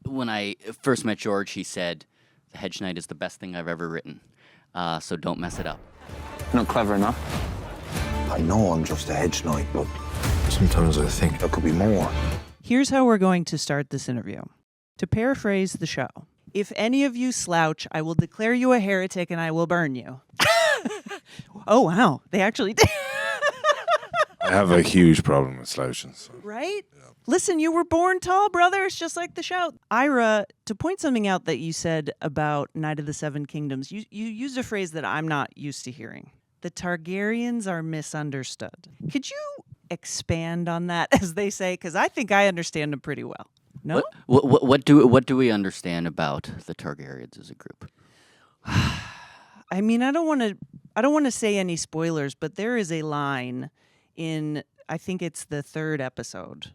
when I first met George, he said, "The Hedge Knight is the best thing I've ever written, so don't mess it up." Not clever enough. I know I'm just a hedge knight, but sometimes I think there could be more. Here's how we're going to start this interview. To paraphrase the show, if any of you slouch, I will declare you a heretic and I will burn you. Oh, wow. They actually did. I have a huge problem with slouching. So. Right? Yeah. Listen, you were born tall, brother. It's just like the show. Ira, to point something out that you said about Night of the Seven Kingdoms, you used a phrase that I'm not used to hearing. The Targaryens are misunderstood. Could you expand on that, as they say? Because I think I understand them pretty well. No? What do we understand about the Targaryens as a group? I mean, I don't want to say any spoilers, but there is a line in, I think it's the 3rd episode,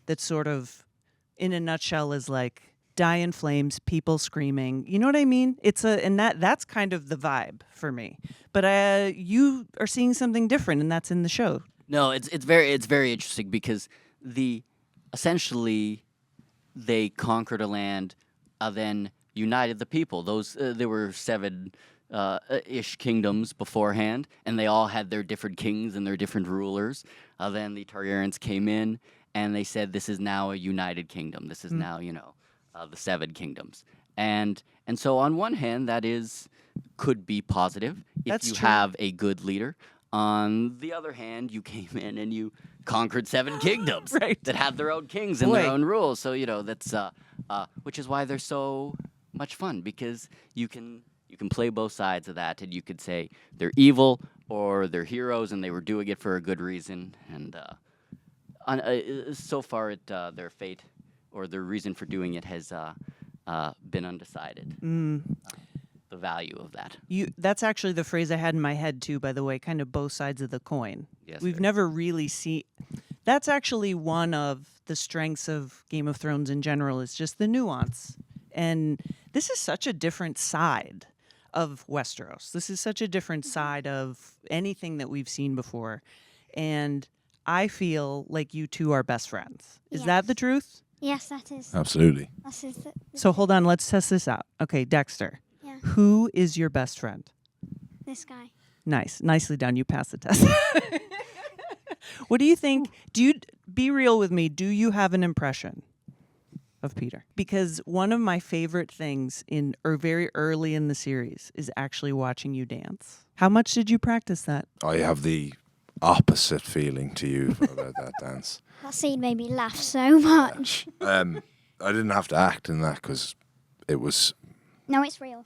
that sort of, in a nutshell, is like die in flames, people screaming. You know what I mean? That's kind of the vibe for me. But you are seeing something different, and that's in the show. No, it's very interesting because essentially they conquered a land, then united the people. There were 7 ish kingdoms beforehand, and they all had their different kings and their different rulers. Then the Targaryens came in, and they said, "This is now a united kingdom. This is now, the 7 kingdoms." And so on one hand, that could be positive if That's you true. have a good leader. On the other hand, you came in and you conquered 7 kingdoms Right. that have their own kings and their own rules. So that's which is why they're so much fun, because you can play both sides of that, and you could say they're evil or they're heroes and they were doing it for a good reason. And so far, their fate or their reason for doing it has been undecided. The value of that. That's actually the phrase I had in my head too, by the way, kind of both sides of the coin. Yes, We've never really seen. That's actually one of the strengths of Game of Thrones in general, is just the nuance. And this is such a different side of Westeros. This is such a different side of anything that we've seen before. And I feel like you two are best friends. Is that the truth? Yes, that is. Absolutely. So hold on, let's test this out. Okay, Dexter. Yeah. Who is your best friend? This guy. Nice. Nicely done. You passed the test. What do you think? Be real with me. Do you have an impression of Peter? Because one of my favorite things very early in the series is actually watching you dance. How much did you practice that? I have the opposite feeling to you about that dance. That scene made me laugh so much. I didn't have to act in that because it was... No, it's real.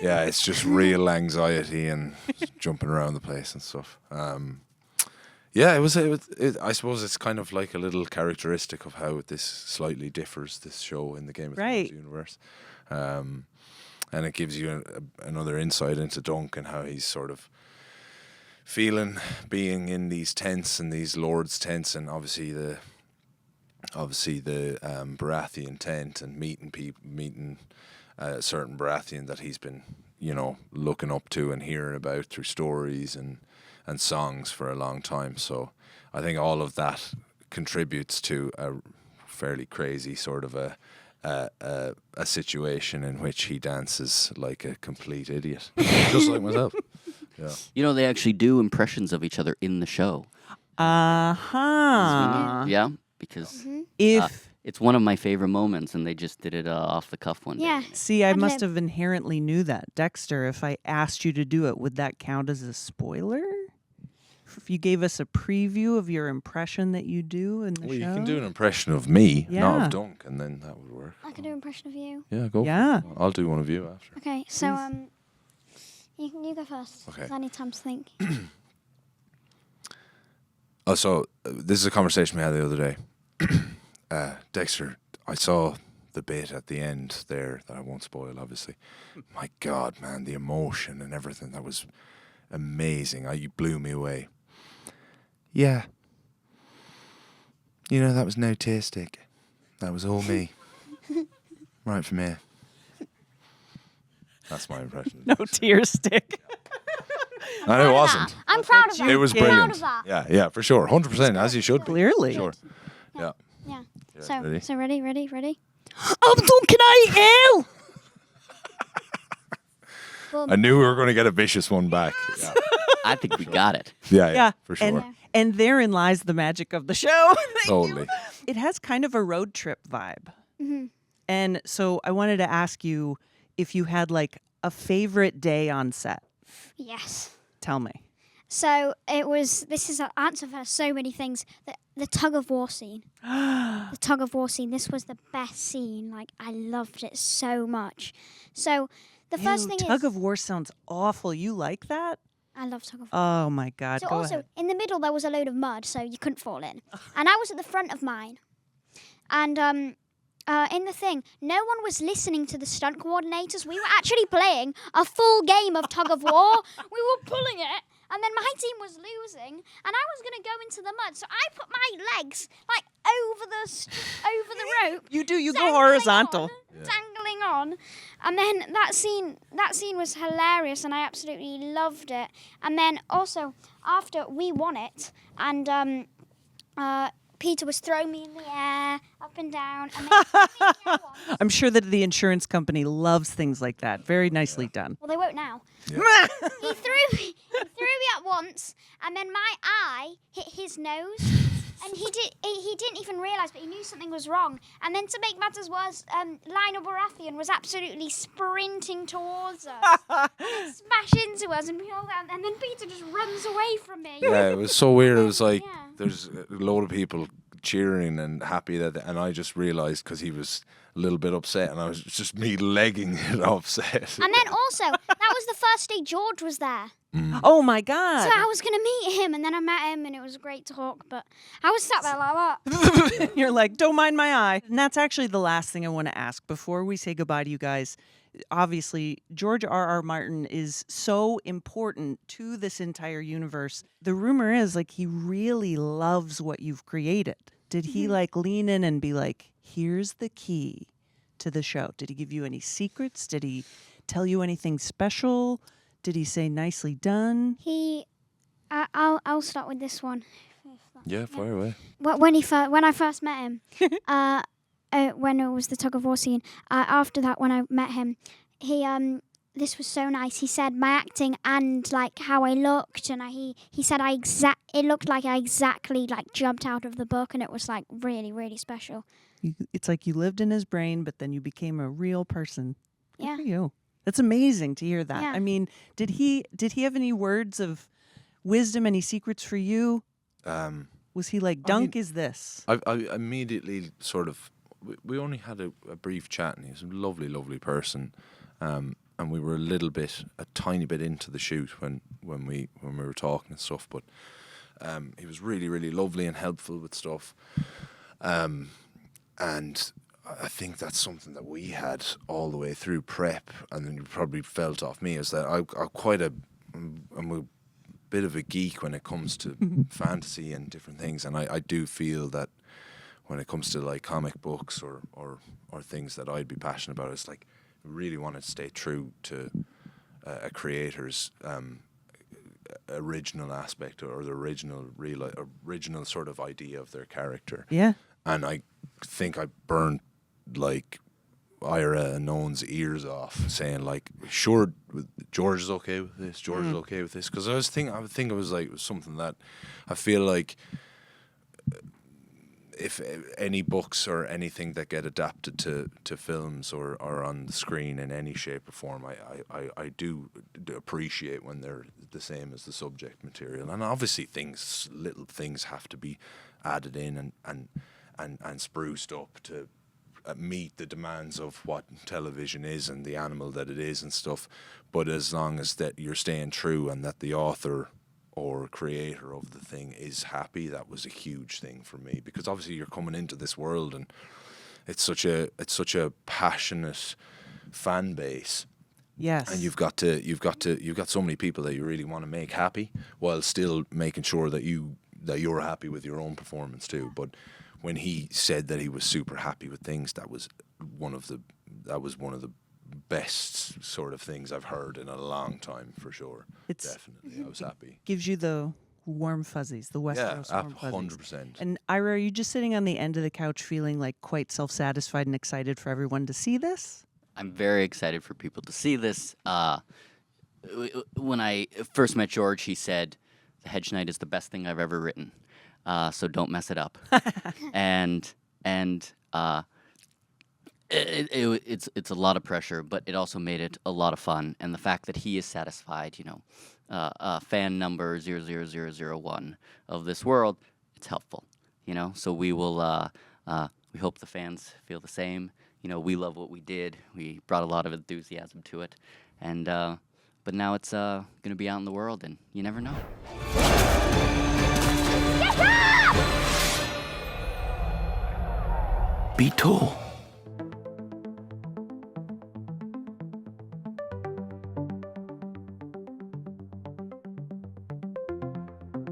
Yeah, it's just real anxiety and jumping around the place and stuff. Yeah, it was. I suppose it's kind of like a little characteristic of how this slightly differs, this show in the Game of Thrones universe. And it gives you another insight into Duncan, how he's sort of feeling being in these tents and these lords' tents, and obviously the Baratheon tent, and meeting a certain Baratheon that he's been, looking up to and hearing about through stories and songs for a long time. So I think all of that contributes to a fairly crazy sort of a situation in which he dances like a complete idiot, just like myself. Yeah. They actually do impressions of each other in the show. Uh-huh. Yeah, because If it's one of my favorite moments, and they just did it off the cuff one day. Yeah. See, I must have inherently knew that. Dexter, if I asked you to do it, would that count as a spoiler? If you gave us a preview of your impression that you do in the show? You can do an impression of me, not Yeah. of Dunk, and then that would work. I can do an impression of you. Yeah, go. Yeah. For it. I'll do one of you after. Okay, so you go first. Okay. 'Cause I need time to think. This is a conversation we had the other day. Dexter, I saw the bit at the end there that I won't spoil, obviously. My God, man, the emotion and everything, that was amazing. You blew me away. Yeah. That was no tear stick. That was all me. Right from here. That's my impression. No tear stick. No, it wasn't. I'm proud of that. It was I'm proud brilliant. of that. Yeah, for sure. 100%, as you should be. Clearly. Sure. Yeah. Yeah, So, ready? so ready? I'm Duncan AL. I knew we were going to get a vicious one back. Yeah, I think we got it. yeah, for sure. And therein lies the magic of the show. Thank Totally. you. It has kind of a road trip vibe. Mm-hmm. And so I wanted to ask you if you had like a favorite day on set. Yes. Tell me. So this is an answer for so many things. The tug of war scene. The tug of war scene. This was the best scene. Like, I loved it so much. So the first thing tug is... of war sounds awful. You like that? I love tug of war. Oh my God. So Go also, ahead. in the middle, there was a load of mud, so you couldn't fall in. And I was at the front of mine. And in the thing, no one was listening to the stunt coordinators. We were actually playing a full game of tug of war. We were pulling it, and then my team was losing, and I was going to go into the mud. So I put my legs like over the rope. You do. You go dangling horizontal. dangling on, and then that scene was hilarious, and I absolutely loved it. And then also after we won it, and Peter was throwing me in the air, up and down, and then he threw me in the air once. I'm sure that the insurance company loves things like that. Very nicely done. Well, they won't now. Yeah. He threw me at once, and then my eye hit his nose, and he didn't even realise, but he knew something was wrong. And then to make matters worse, Lionel Baratheon was absolutely sprinting towards us, and smash into us, and and then Peter just runs away from me. Yeah, it was so weird. It was like Yeah. there's a load of people cheering and happy and I just realised because he was a little bit upset, and I was just me legging it upset. And then also, that was the first day George was there. Oh my God. So I was going to meet him, and then I met him, and it was a great talk, but I was sat there like that. You're like, don't mind my eye. And that's actually the last thing I want to ask before we say goodbye to you guys. Obviously, George R.R. Martin is so important to this entire universe. The rumor is like he really loves what you've created. Did he like lean in and be like, here's the key to the show? Did he give you any secrets? Did he tell you anything special? Did he say nicely done? I'll start with this one. Yeah, fire away. When I first met him, when it was the tug of war scene, after that, when I met him, this was so nice. He said my acting and like how I looked, and he said it looked like I exactly like jumped out of the book, and it was like really, really special. It's like you lived in his brain, but then you became a real person. Good Yeah. for you. That's amazing to hear that. Yeah. I mean, did he have any words of wisdom, any secrets for you? Was he like, Dunk is this? I immediately sort of, we only had a brief chat, and he was a lovely, lovely person. And we were a tiny bit into the shoot when we were talking and stuff, but he was really, really lovely and helpful with stuff. And I think that's something that we had all the way through prep, and then you probably felt off me, is that I'm a bit of a geek when it comes to fantasy and different things, and I do feel that when it comes to like comic books or things that I'd be passionate about, it's like I really want to stay true to a creator's original aspect or the original sort of idea of their character. Yeah. And I think I burned like Ira and Nolan's ears off, saying like, "Sure, George is okay with this. George is okay with this." Because I would think it was something that I feel like if any books or anything that get adapted to films or on the screen in any shape or form, I do appreciate when they're the same as the subject material. And obviously little things have to be added in and spruced up to meet the demands of what television is and the animal that it is and stuff. But as long as that you're staying true and that the author or creator of the thing is happy, that was a huge thing for me, because obviously you're coming into this world and it's such a passionate fan base. Yes. And you've got so many people that you really want to make happy while still making sure that you're happy with your own performance too. But when he said that he was super happy with things, that was one of the best sort of things I've heard in a long time, for sure. Definitely, I was happy. Gives you the warm fuzzies, the Westeros warm fuzzies. 100%. And Ira, are you just sitting on the end of the couch feeling like quite self-satisfied and excited for everyone to see this? I'm very excited for people to see this. When I first met George, he said, "The Hedge Knight is the best thing I've ever written, so don't mess it up." and it's a lot of pressure, but it also made it a lot of fun. And the fact that he is satisfied, fan number 00001 of this world, it's helpful, So we will. We hope the fans feel the same. We love what we did. We brought a lot of enthusiasm to it, and but now it's going to be out in the world, and you never know. Be tall.